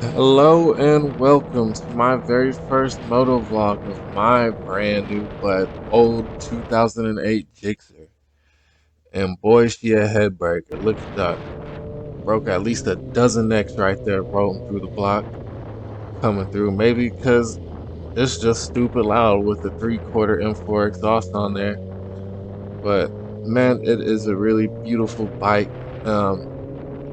Hello and welcome to my very first moto vlog of my brand new but old 2008 Gxsr. And boy, is she a head breaker. Look at that. Broke at least a dozen necks right there rolling through the block. Coming through. Maybe because it's just stupid loud with the 3/4 M4 exhaust on there. But man, it is a really beautiful bike.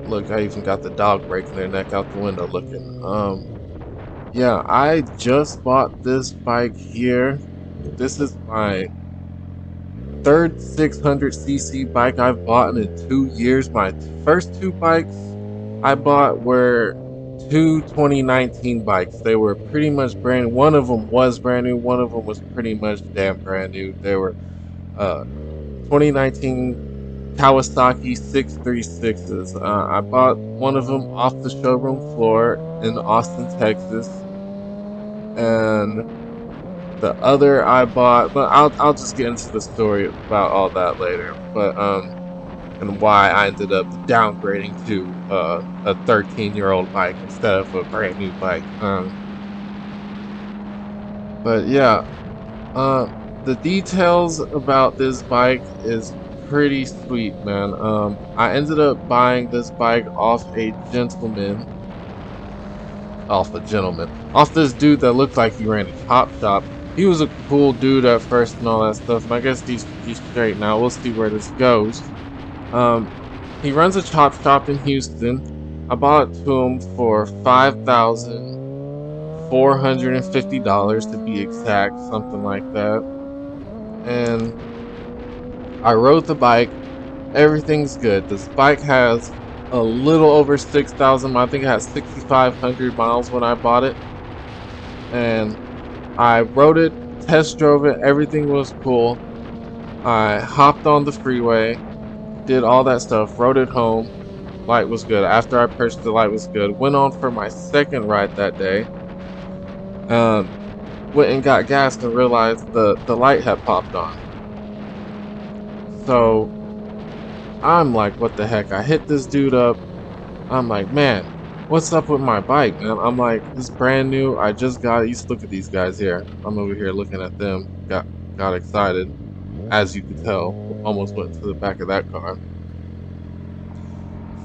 Look, I even got the dog breaking their neck out the window looking. Yeah, I just bought this bike here. This is my third 600cc bike I've bought in 2 years. My first two bikes I bought were two 2019 bikes. They were pretty much brand new. One of them was brand new. One of them was pretty much damn brand new. They were 2019 Kawasaki 636s. I bought one of them off the showroom floor in Austin, Texas, and the other I bought, but I'll just get into the story about all that later. But and why I ended up downgrading to a 13-year-old bike instead of a brand new bike. But yeah, uh, the details about this bike is pretty sweet, man. I ended up buying this bike off this dude that looked like he ran a chop shop. He was a cool dude at first and all that stuff, and I guess he's straight now. We'll see where this goes. Um, he runs a chop shop in Houston. I bought it to him for $5,450 to be exact, something like that. And I rode the bike. Everything's good. This bike has a little over 6,000. I think it has 6,500 miles when I bought it, and I rode it, test drove it, everything was cool. I hopped on the freeway, did all that stuff, rode it home. Light was good. After I purchased the light was good. Went on for my second ride that day. Um, Went and got gas and realized the light had popped on. So I'm like, what the heck? I hit this dude up. I'm like, man, what's up with my bike, man? I'm like, it's brand new. I just got it. You look at these guys here. I'm over here looking at them. Got excited. As you could tell, almost went to the back of that car.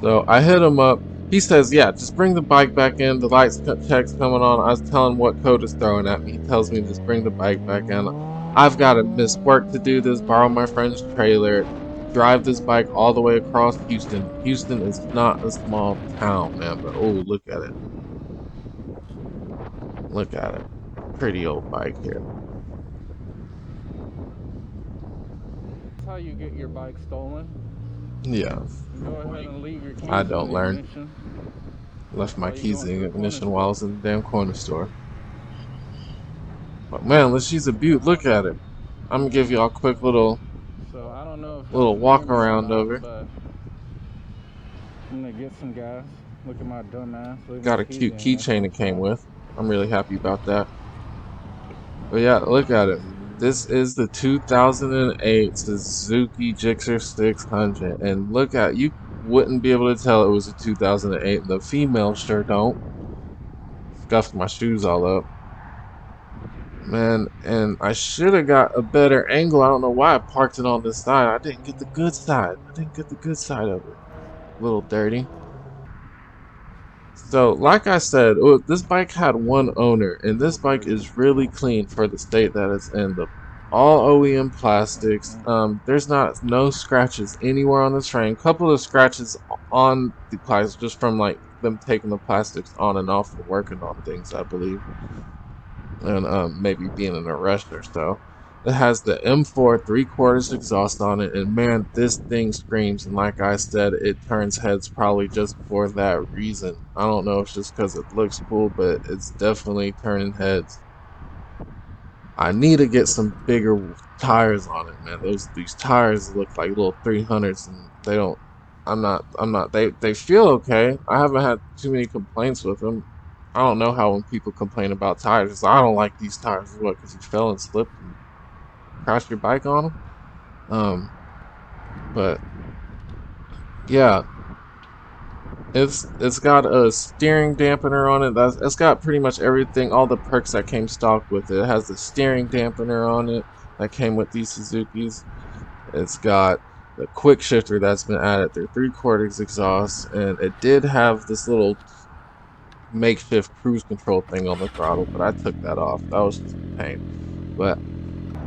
So I hit him up. He says, yeah, just bring the bike back in. The lights check's coming on. I was telling him what code is throwing at me. He tells me to just bring the bike back in. I've got to miss work to do this, borrow my friend's trailer, drive this bike all the way across Houston. Houston is not a small town, man, but oh, look at it. Look at it. Pretty old bike here. That's how you get your bike stolen. Yeah, You go ahead and leave your keys I in the don't learn. ignition Left my while you're keys going to in the the corner ignition while I store. was in the damn corner store. But man, she's a beaut. Look at it. I'm gonna give y'all a quick So I don't know if y'all little can hear walk me or around not, over. but I'm gonna get some gas. Look at my dumb ass. Leave my Got a keys cute in the keychain it ignition came spot. with. I'm really happy about that. But yeah, look at it. This is the 2008 Suzuki Gxsr 600, and look at you wouldn't be able to tell it was a 2008. The female sure don't. Scuffed my shoes all up. Man, and I should have got a better angle. I don't know why I parked it on this side. I didn't get the good side. I didn't get the good side of it. A little dirty. So, like I said, this bike had one owner, and this bike is really clean for the state that it's in. The all OEM plastics. There's no scratches anywhere on this frame. Couple of scratches on the plastics just from like them taking the plastics on and off and working on things, I believe, and maybe being in a rush or so. It has the M4 3/4 exhaust on it, and man, this thing screams. And like I said, it turns heads probably just for that reason. I don't know if it's just because it looks cool, but it's definitely turning heads. I need to get some bigger tires on it, man. These tires look like little 300s, and they don't. I'm not. They feel okay. I haven't had too many complaints with them. I don't know how when people complain about tires, I don't like these tires. What? Because you fell and slipped and crashed your bike on them? But yeah, It's got a steering dampener on it. It's got pretty much everything, all the perks that came stock with it. It has the steering dampener on it that came with these Suzukis. It's got the quick shifter that's been added through 3/4 exhaust, and it did have this little makeshift cruise control thing on the throttle, but I took that off. That was just a pain. But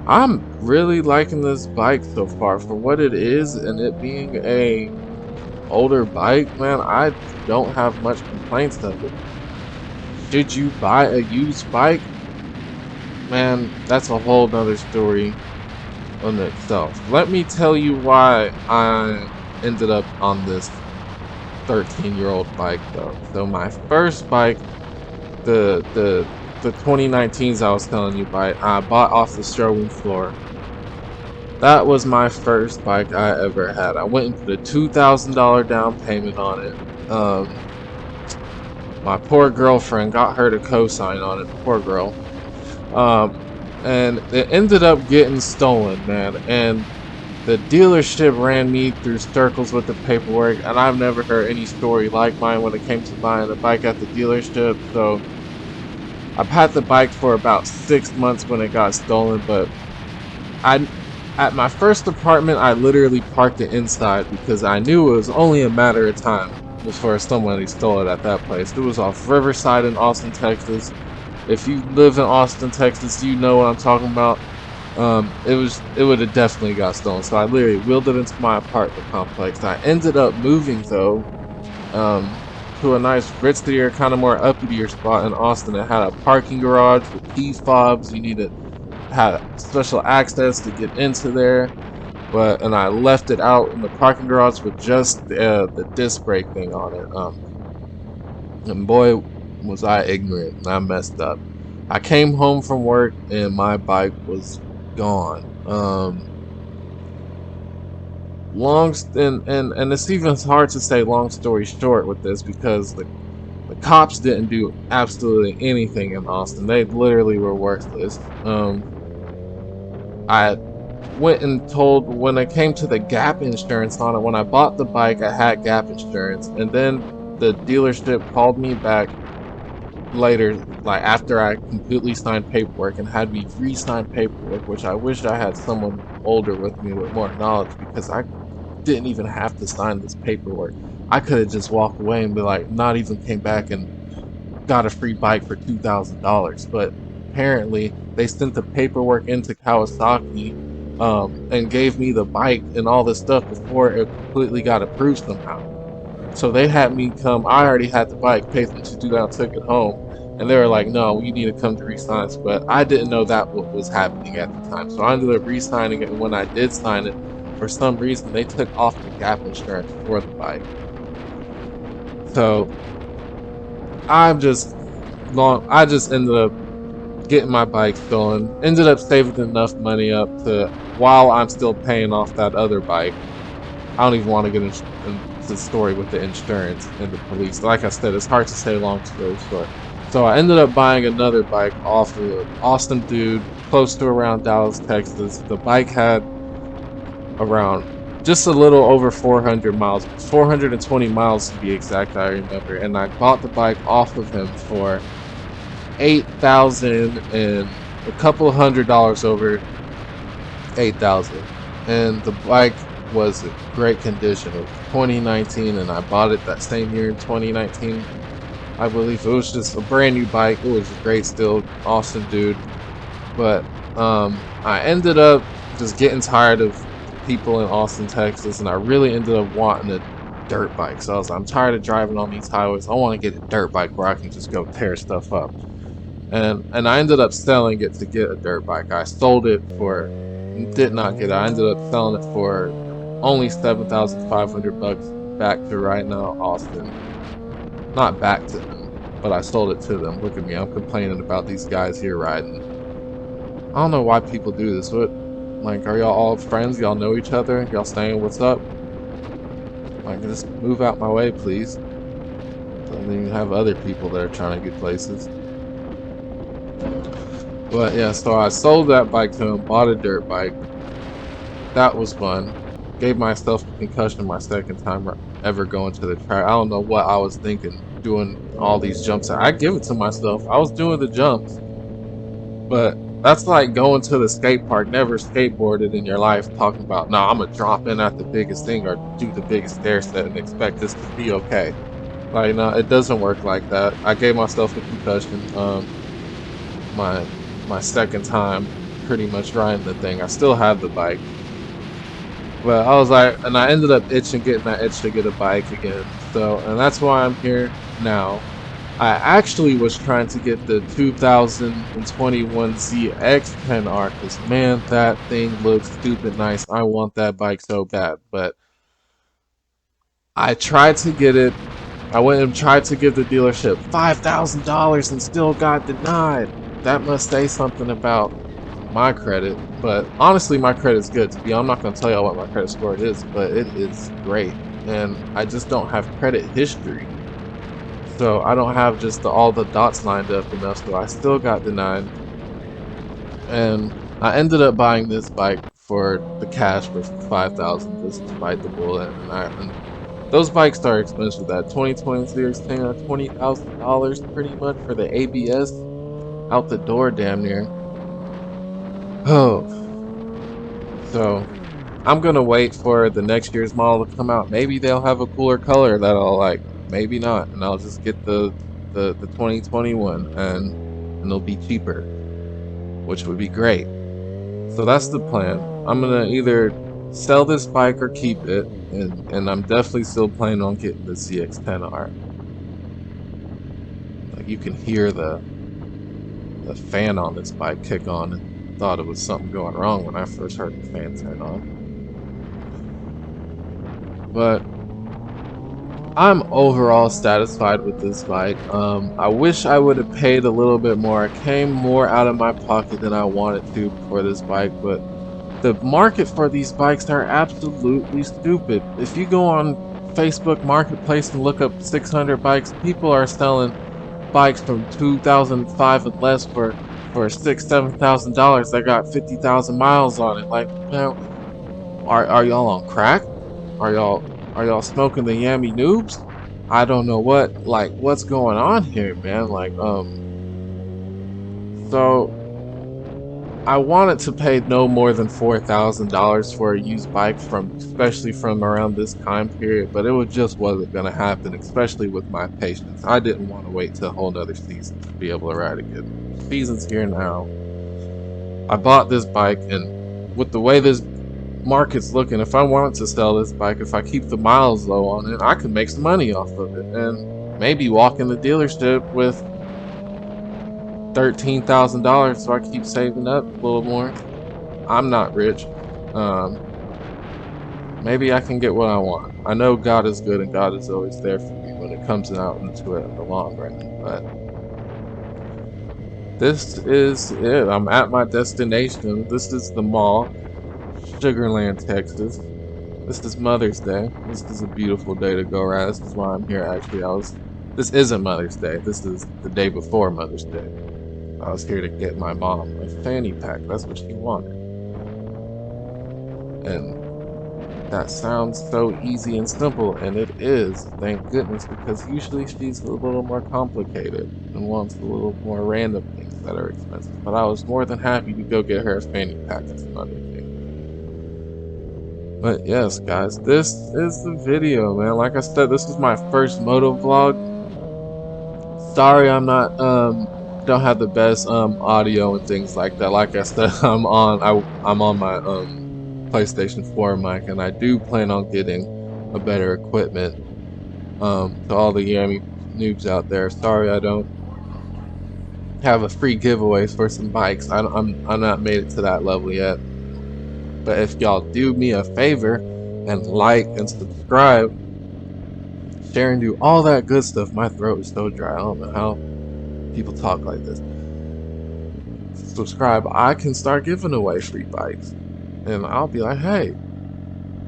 I'm really liking this bike so far for what it is, and it being a older bike, man. I don't have much complaints of it. Should you buy a used bike? Man, that's a whole nother story on itself. Let me tell you why I ended up on this 13-year-old bike though. So my first bike, the 2019s I was telling you about, I bought off the showroom floor. That was my first bike I ever had. I went and put a $2,000 down payment on it. My poor girlfriend got her to co-sign on it. Poor girl. Um, and it ended up getting stolen, man. And the dealership ran me through circles with the paperwork, and I've never heard any story like mine when it came to buying a bike at the dealership. So I've had the bike for about 6 months when it got stolen, but I, at my first apartment, I literally parked it inside because I knew it was only a matter of time before somebody stole it at that place. It was off Riverside in Austin, Texas. If you live in Austin, Texas, you know what I'm talking about. It would have definitely got stolen. So I literally wheeled it into my apartment complex. I ended up moving though, to a nice ritzier, kind of more uppitier spot in Austin. It had a parking garage with key fobs. You needed had special access to get into there, and I left it out in the parking garage with just the disc brake thing on it. And boy, was I ignorant and I messed up. I came home from work and my bike was gone. And it's even hard to say long story short with this because the cops didn't do absolutely anything in Austin. They literally were worthless. I went and told when it came to the gap insurance on it, when I bought the bike, I had gap insurance, and then the dealership called me back later, like after I completely signed paperwork and had me re-sign paperwork, which I wish I had someone older with me with more knowledge because I didn't even have to sign this paperwork. I could have just walked away and be like, not even came back and got a free bike for $2,000. But apparently they sent the paperwork into Kawasaki, and gave me the bike and all this stuff before it completely got approved somehow. So they had me come. I already had the bike, paid them to do that, took it home, and they were like, "No, you need to come to re-sign." But I didn't know that what was happening at the time, so I ended up re-signing it. And when I did sign it, for some reason they took off the gap insurance for the bike. So I'm just long. I just ended up getting my bike stolen. Ended up saving enough money up to while I'm still paying off that other bike. I don't even want to get into the story with the insurance and the police. Like I said, it's hard to say long story short. So I ended up buying another bike off of an awesome dude close to around Dallas, Texas. The bike had around just a little over 400 miles, 420 miles to be exact, I remember. And I bought the bike off of him for 8,000 and a couple $100 over 8,000. And the bike was in great condition. It was 2019 and I bought it that same year in 2019. I believe it was just a brand new bike. It was great still, awesome dude. But I ended up just getting tired of people in Austin, Texas, and I really ended up wanting a dirt bike. So I'm tired of driving on these highways. I want to get a dirt bike where I can just go tear stuff up. And I ended up selling it to get a dirt bike. I sold it for, did not get it. I ended up selling it for only 7,500 bucks back to Right Now Austin. Not back to them, but I sold it to them. Look at me, I'm complaining about these guys here riding. I don't know why people do this. What, like, are y'all all friends? Y'all know each other? Y'all saying what's up? Like, just move out my way, please. So then you have other people that are trying to get places. But yeah, so I sold that bike to him, bought a dirt bike. That was fun. gave myself a concussion my second time ever going to the track. I don't know what I was thinking doing all these jumps. I give it to myself. I was doing the jumps, but that's like going to the skate park, never skateboarded in your life, talking about, no, I'm gonna drop in at the biggest thing or do the biggest stair set and expect this to be okay. Like, no, it doesn't work like that. I gave myself a concussion. My my second time pretty much riding the thing. I still had the bike, but I was like, and I ended up getting that itch to get a bike again. So, and that's why I'm here now. I actually was trying to get the 2021 ZX10R because man, that thing looks stupid nice. I want that bike so bad, but I tried to get it. I went and tried to give the dealership $5,000 and still got denied. That must say something about my credit. But honestly, my credit's good. To be honest, I'm not going to tell y'all what my credit score is, but it is great. And I just don't have credit history. So I don't have just all the dots lined up enough. So I still got denied. And I ended up buying this bike for the cash for 5,000 just to bite the bullet. And those bikes are expensive. That 2020 Series 10 are $20,000 pretty much for the ABS out the door, damn near. Oh, so I'm gonna wait for the next year's model to come out. Maybe they'll have a cooler color that I'll like. Maybe not, and I'll just get the 2021 and it'll be cheaper, which would be great. So that's the plan. I'm gonna either sell this bike or keep it, and I'm definitely still planning on getting the ZX10R. Like you can hear the fan on this bike kick on, and thought it was something going wrong when I first heard the fan turn on. But I'm overall satisfied with this bike. I wish I would have paid a little bit more. I came more out of my pocket than I wanted to for this bike, but the market for these bikes are absolutely stupid. If you go on Facebook Marketplace and look up 600 bikes, people are selling bikes from 2005 and less for $6,000, $7,000 that got 50,000 miles on it. Like, man, are y'all on crack? Are y'all smoking the yammy noobs? I don't know what's going on here, man. So I wanted to pay no more than $4,000 for a used bike from, especially from around this time period, but just wasn't gonna happen, especially with my patience. I didn't want to wait till a whole nother season to be able to ride again. Season's here now. I bought this bike, and with the way this market's looking, if I wanted to sell this bike, if I keep the miles low on it, I could make some money off of it, and maybe walk in the dealership with $13,000 so I keep saving up a little more. I'm not rich. Um, Maybe I can get what I want. I know God is good and God is always there for me when it comes out into it in the long run. But this is it. I'm at my destination. This is the mall, Sugarland, Texas. This is Mother's Day. This is a beautiful day to go ride. This is why I'm here. Actually, This isn't Mother's Day. This is the day before Mother's Day. I was here to get my mom a fanny pack. That's what she wanted. And that sounds so easy and simple, and it is, thank goodness, because usually she's a little more complicated and wants a little more random things that are expensive. But I was more than happy to go get her a fanny pack this Mother's Day. But yes, guys, this is the video, man. Like I said, this is my first moto vlog. Sorry, I'm not don't have the best audio and things like that. Like I said, I'm on my PlayStation 4 mic, and I do plan on getting a better equipment. To all the Yami noobs out there, sorry I don't have a free giveaway for some bikes. I'm not made it to that level yet. But if y'all do me a favor and like and subscribe, share and do all that good stuff. My throat is so dry. I don't know how people talk like this. Subscribe. I can start giving away free bikes, and I'll be like, hey,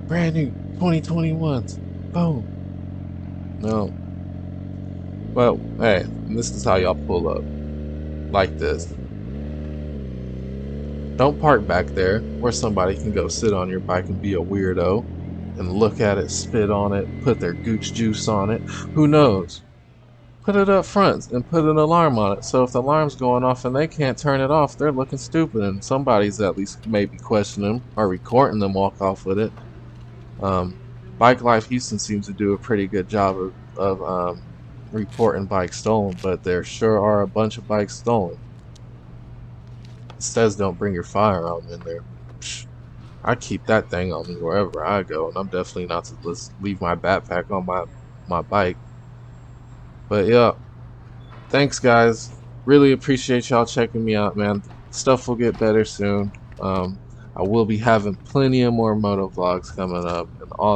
brand new 2021s. Boom. No. Well, hey, this is how y'all pull up. Like this. Don't park back there where somebody can go sit on your bike and be a weirdo. and look at it, spit on it, put their gooch juice on it. Who knows? Put it up front and put an alarm on it. So if the alarm's going off and they can't turn it off, they're looking stupid, and somebody's at least maybe questioning them or recording them walk off with it. Um, Bike Life Houston seems to do a pretty good job of reporting bikes stolen, but there sure are a bunch of bikes stolen. It says don't bring your firearm in there. Psh, I keep that thing on me wherever I go, and I'm definitely not to just leave my backpack on my bike. But yeah, thanks guys. Really appreciate y'all checking me out, man. Stuff will get better soon. I will be having plenty of more moto vlogs coming up and all that.